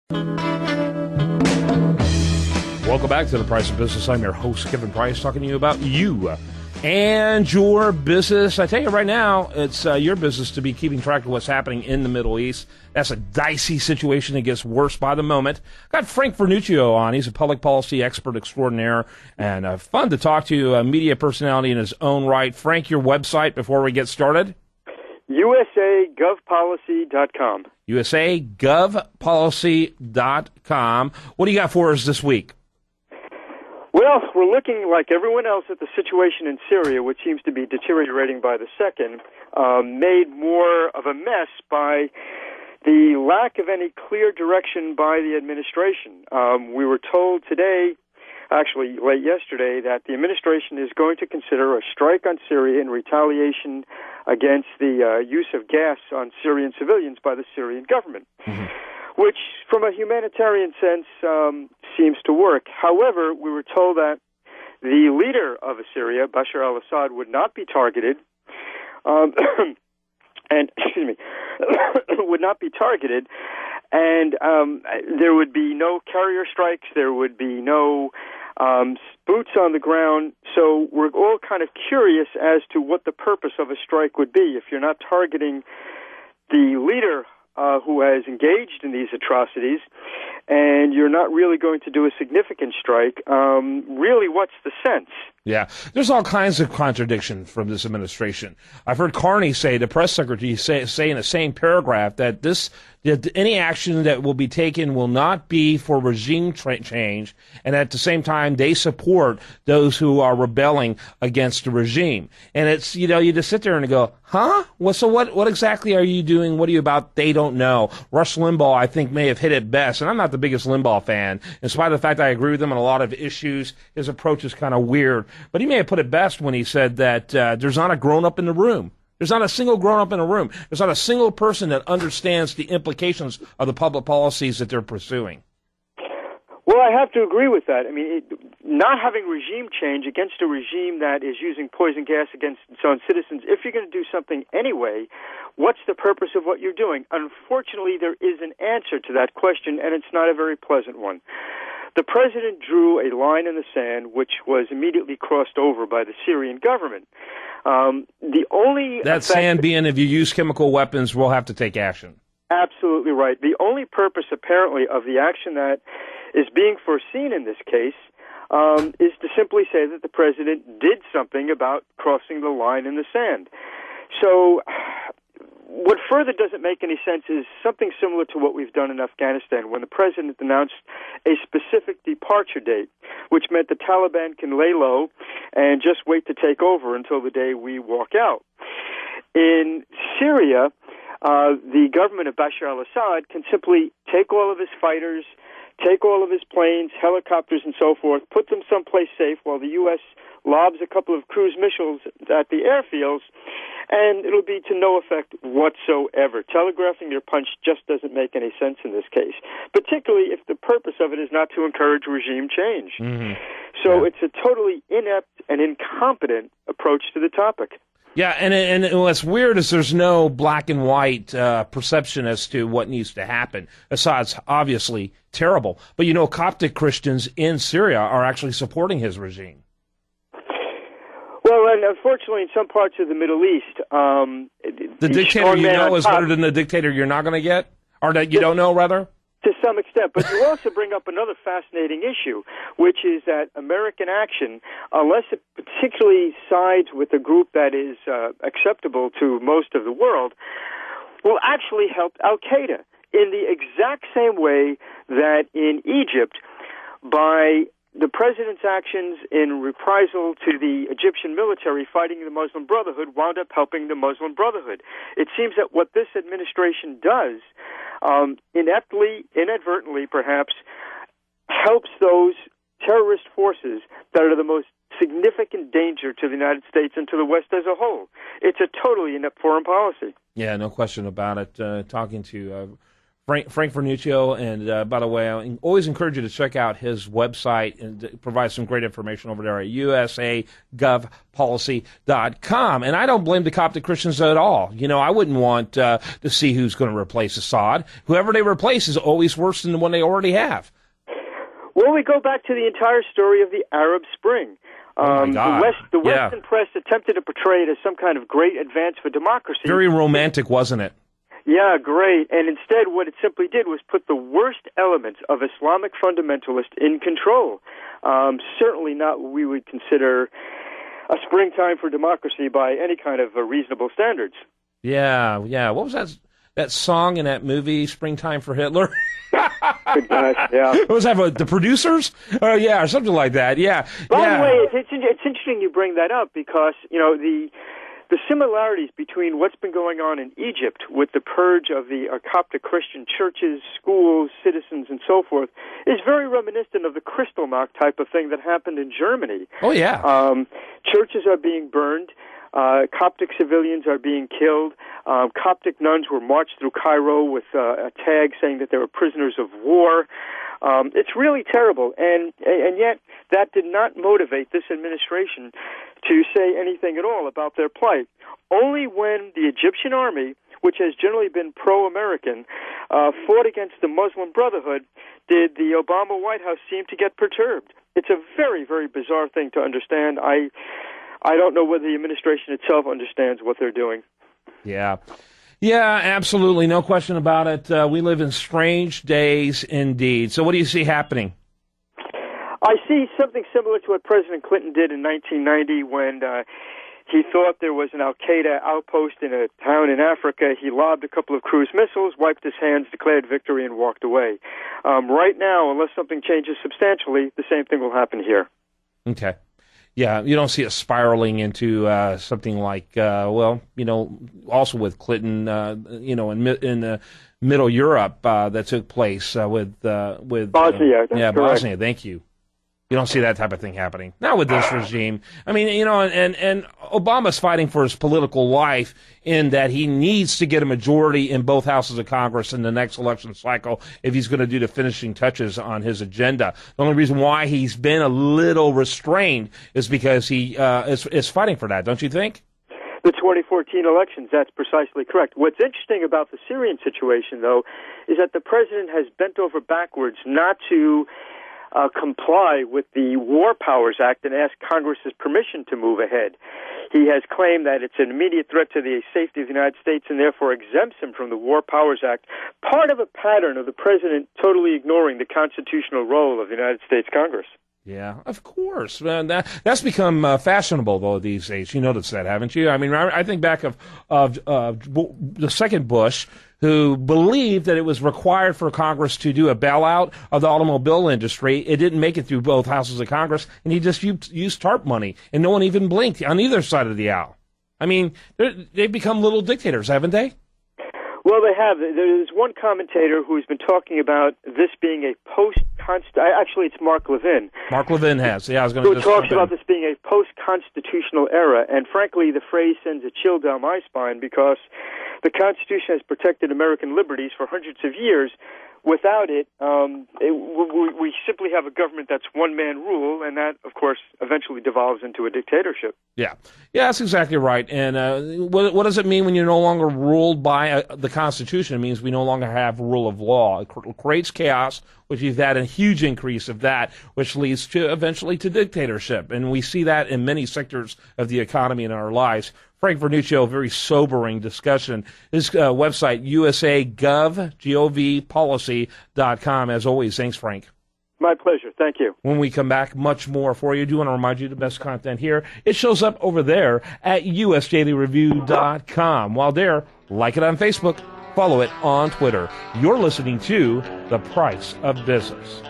Welcome back to The Price of Business. I'm your host, Kevin Price, talking to you about you and your business. I tell you right now, it's your business to be keeping track of what's happening in the Middle East. That's a dicey situation that gets worse by the moment. Got Frank Vernuccio on. He's a public policy expert extraordinaire and fun to talk to, a media personality in his own right. Frank, your website before we get started? USAGovpolicy.com. USAGovpolicy.com. What do you got for us this week? Well, we're looking, like everyone else, at the situation in Syria, which seems to be deteriorating by the second, made more of a mess by the lack of any clear direction by the administration. We were told today, actually late yesterday, that the administration is going to consider a strike on Syria in retaliation against the use of gas on Syrian civilians by the Syrian government. Mm-hmm. Which, from a humanitarian sense, seems to work. However, we were told that the leader of Syria, Bashar al-Assad, would not be targeted, would not be targeted, and there would be no carrier strikes, there would be no boots on the ground. So we're all kind of curious as to what the purpose of a strike would be if you're not targeting the leader who has engaged in these atrocities, and you're not really going to do a significant strike. Really, what's the sense? Yeah, there's all kinds of contradiction from this administration. I've heard Carney say, the press secretary, say in the same paragraph that any action that will be taken will not be for regime change, and at the same time they support those who are rebelling against the regime. And it's, you just sit there and go, huh? What exactly are you doing? What are you about? They don't know. Rush Limbaugh, I think, may have hit it best, and I'm not the biggest Limbaugh fan. In spite of the fact I agree with him on a lot of issues, his approach is kind of weird. But he may have put it best when he said that there's not a grown-up in the room. There's not a single grown-up in the room. There's not a single person that understands the implications of the public policies that they're pursuing. Well, I have to agree with that. I mean, not having regime change against a regime that is using poison gas against its own citizens, if you're going to do something anyway, what's the purpose of what you're doing? Unfortunately, there is an answer to that question, and it's not a very pleasant one. The president drew a line in the sand, which was immediately crossed over by the Syrian government. Sand being, if you use chemical weapons, we'll have to take action. Absolutely right. The only purpose, apparently, of the action that is being foreseen in this case is to simply say that the president did something about crossing the line in the sand. So what further doesn't make any sense is something similar to what we've done in Afghanistan when the president announced a specific departure date, which meant the Taliban can lay low and just wait to take over until the day we walk out. In Syria, the government of Bashar al-Assad can simply take all of his fighters, take all of his planes, helicopters, and so forth, put them someplace safe while the U.S. lobs a couple of cruise missiles at the airfields, and it'll be to no effect whatsoever. Telegraphing your punch just doesn't make any sense in this case, particularly if the purpose of it is not to encourage regime change. Mm-hmm. So It's a totally inept and incompetent approach to the topic. Yeah, and what's weird is there's no black and white perception as to what needs to happen. Assad's obviously terrible. But Coptic Christians in Syria are actually supporting his regime. Well, and unfortunately, in some parts of the Middle East, the dictator you know is better than the dictator you're not going to get? Or that you don't know, rather? To some extent. But you also bring up another fascinating issue, which is that American action, unless it particularly sides with a group that is acceptable to most of the world, will actually help Al-Qaeda in the exact same way that in Egypt, by the president's actions in reprisal to the Egyptian military fighting the Muslim Brotherhood wound up helping the Muslim Brotherhood. It seems that what this administration does, ineptly, inadvertently perhaps, helps those terrorist forces that are the most significant danger to the United States and to the West as a whole. It's a totally inept foreign policy. Yeah, no question about it. Talking to Frank Vernuccio, and by the way, I always encourage you to check out his website and provide some great information over there at usagovpolicy.com. And I don't blame the Coptic Christians at all. You know, I wouldn't want to see who's going to replace Assad. Whoever they replace is always worse than the one they already have. Well, we go back to the entire story of the Arab Spring. The Western press attempted to portray it as some kind of great advance for democracy. Very romantic, wasn't it? Yeah, great. And instead, what it simply did was put the worst elements of Islamic fundamentalists in control. Certainly not what we would consider a springtime for democracy by any kind of reasonable standards. Yeah. What was that song in that movie, Springtime for Hitler? Good gosh, yeah. What was that, the producers? Or something like that, yeah. By the way, it's interesting you bring that up because, you know, the similarities between what's been going on in Egypt with the purge of the Coptic Christian churches, schools, citizens, and so forth is very reminiscent of the Kristallnacht type of thing that happened in Germany. Oh, yeah. Churches are being burned. Coptic civilians are being killed. Coptic nuns were marched through Cairo with a tag saying that they were prisoners of war. It's really terrible, and yet that did not motivate this administration to say anything at all about their plight. Only when the Egyptian army, which has generally been pro-American, fought against the Muslim Brotherhood, did the Obama White House seem to get perturbed. It's a very, very bizarre thing to understand. I don't know whether the administration itself understands what they're doing. Yeah, absolutely. No question about it. We live in strange days indeed. So what do you see happening? I see something similar to what President Clinton did in 1990 when he thought there was an al-Qaeda outpost in a town in Africa. He lobbed a couple of cruise missiles, wiped his hands, declared victory, and walked away. Right now, unless something changes substantially, the same thing will happen here. Okay. Yeah, you don't see it spiraling into something like, also with Clinton, in Middle Europe that took place with Bosnia. Bosnia. Thank you. You don't see that type of thing happening. Not with this regime. I mean, and Obama's fighting for his political life in that he needs to get a majority in both houses of Congress in the next election cycle if he's going to do the finishing touches on his agenda. The only reason why he's been a little restrained is because he is fighting for that, don't you think? The 2014 elections, that's precisely correct. What's interesting about the Syrian situation, though, is that the president has bent over backwards not to comply with the War Powers Act and ask Congress's permission to move ahead. He has claimed that it's an immediate threat to the safety of the United States and therefore exempts him from the War Powers Act, part of a pattern of the president totally ignoring the constitutional role of the United States Congress. Yeah, of course. That's become fashionable, though, these days. You noticed that, haven't you? I mean, I think back of the second Bush, who believed that it was required for Congress to do a bailout of the automobile industry. It didn't make it through both houses of Congress, and he just used TARP money, and no one even blinked on either side of the aisle. I mean, they've become little dictators, haven't they? Well, they have. There's one commentator who's been talking about this being a actually, it's Mark Levin. Mark Levin has. Yeah, I was going to who talks about this being a post-constitutional era, and frankly, the phrase sends a chill down my spine because the Constitution has protected American liberties for hundreds of years. Without it, we simply have a government that's one-man rule, and that, of course, eventually devolves into a dictatorship. Yeah, that's exactly right. And what does it mean when you're no longer ruled by the Constitution? It means we no longer have rule of law. It creates chaos, which you've had a huge increase of that, which leads to eventually to dictatorship. And we see that in many sectors of the economy in our lives. Frank Vernuccio, very sobering discussion. His website, usagovpolicy.com. As always, thanks, Frank. My pleasure. Thank you. When we come back, much more for you. I do want to remind you the best content here. It shows up over there at usdailyreview.com. While there, like it on Facebook, follow it on Twitter. You're listening to The Price of Business.